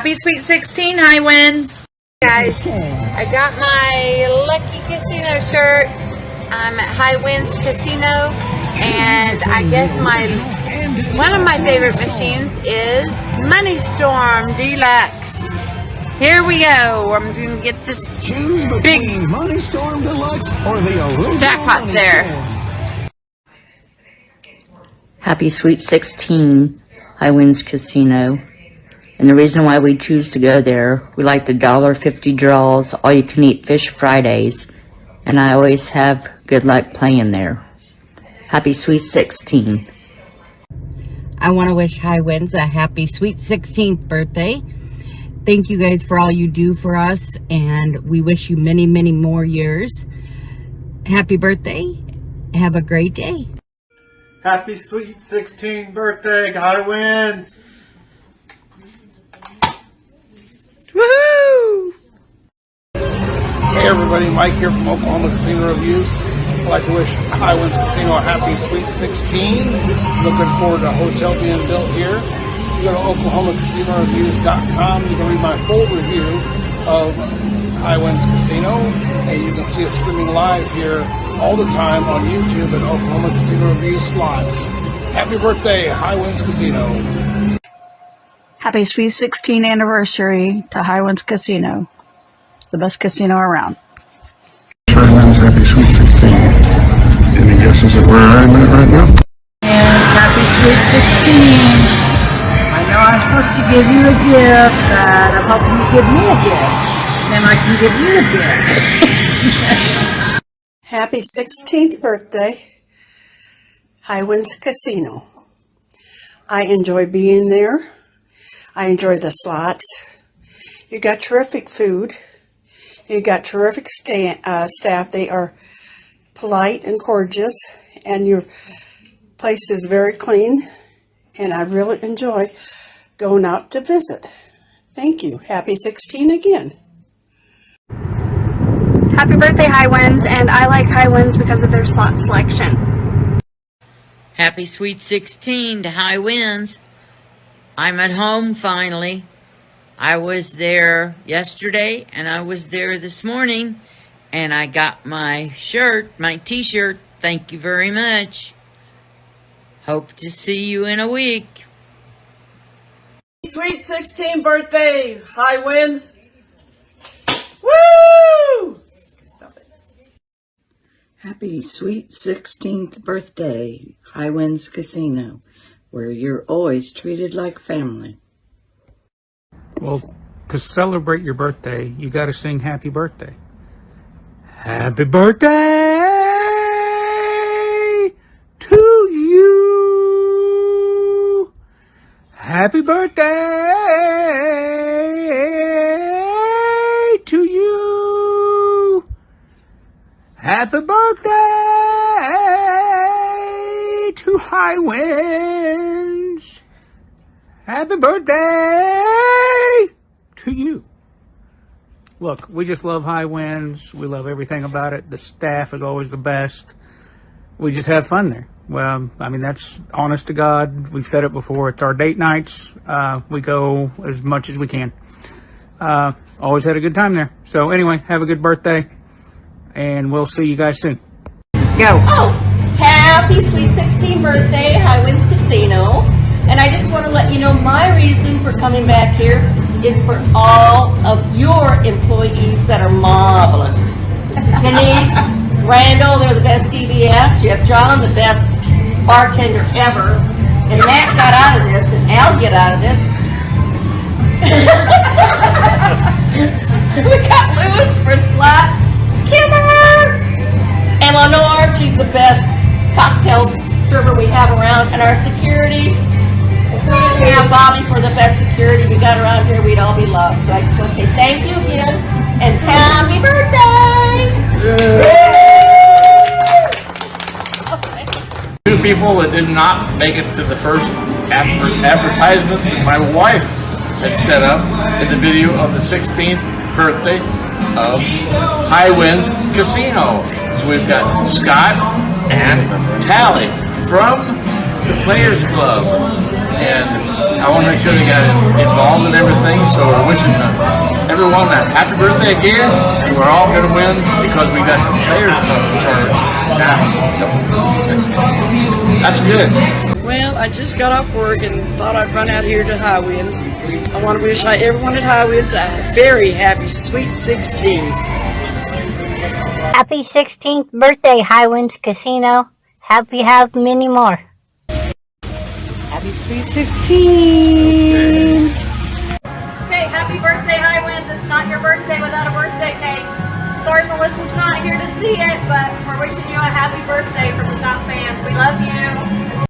Happy Sweet 16, High Winds. Guys, I got my Lucky Casino shirt. I'm at High Winds Casino, and I guess one of my favorite machines is Money Storm Deluxe. Here we go. I'm gonna get this big Money Storm Deluxe or the original jackpot Money there. Storm. Happy Sweet 16, High Winds Casino. And the reason why we choose to go there, we like the $1.50 draws, all-you-can-eat fish Fridays, and I always have good luck playing there. Happy Sweet 16. I want to wish High Winds a happy sweet 16th birthday. Thank you guys for all you do for us, and we wish you many, many more years. Happy birthday. Have a great day. Happy sweet 16th birthday, High Winds. Woohoo! Hey everybody, Mike here from Oklahoma Casino Reviews. I'd like to wish High Winds Casino a happy Sweet 16. Looking forward to a hotel being built here. If you go to OklahomaCasinoReviews.com, you can read my full review of High Winds Casino, and you can see us streaming live here all the time on YouTube at Oklahoma Casino Reviews Slots. Happy birthday, High Winds Casino. Happy Sweet 16th anniversary to High Winds Casino, the best casino around. High Winds, happy Sweet 16. Any guesses at where I'm at right now? And happy Sweet 16. I know I'm supposed to give you a gift, but I'm hoping you give me a gift. Then I can give you a gift. Happy 16th birthday, High Winds Casino. I enjoy being there. I enjoy the slots. You got terrific food. You got terrific staff. They are polite and gorgeous, and your place is very clean, and I really enjoy going out to visit. Thank you. Happy 16 again. Happy birthday, High Winds, and I like High Winds because of their slot selection. Happy Sweet 16 to High Winds. I'm at home finally. I was there yesterday and I was there this morning, and I got my shirt, my t-shirt. Thank you very much. Hope to see you in a week. Sweet 16th birthday, High Winds. Woo! Stop it. Happy sweet 16th birthday, High Winds Casino, where you're always treated like family. Well, to celebrate your birthday, you got to sing happy birthday. Happy birthday to you. Happy birthday to you. Happy birthday to High Winds. Happy birthday to you. Look, we just love High Winds. We love everything about it. The staff is always the best. We just have fun there. Well, I mean, that's honest to God. We've said it before. It's our date nights. We go as much as we can. Always had a good time there. So anyway, have a good birthday, and we'll see you guys soon. Go. Oh, happy Sweet 16 birthday, High Winds Casino. And I just want to let you know my reason for coming back here is for all of your employees that are marvelous. Denise, Randall, they're the best DBS. You have John, the best bartender ever. And Matt got out of this, and Al get out of this. We got Lewis for slots. Kimber! And Lenore, she's the best cocktail server we have around. And our security, if we didn't have Bobby for the best security we got around here, we'd all be lost. So I just want to say thank you again, and happy birthday! Two people that did not make it to the first advertisement my wife had set up in the video of the 16th birthday of High Winds Casino. So we've got Scott and Tally from the Players Club, and I want to make sure they got involved in everything, so we're wishing everyone a happy birthday again, and we're all going to win because we got players charged now. That's good. Well, I just got off work and thought I'd run out here to High Winds. I want to wish everyone at High Winds a very happy Sweet 16. Happy 16th birthday, High Winds Casino. Happy have many more. Happy Sweet 16. Okay, happy birthday, High Winds. It's not your birthday without a birthday cake. Sorry Melissa's not here to see it, but we're wishing you a happy birthday from the top fans. We love you.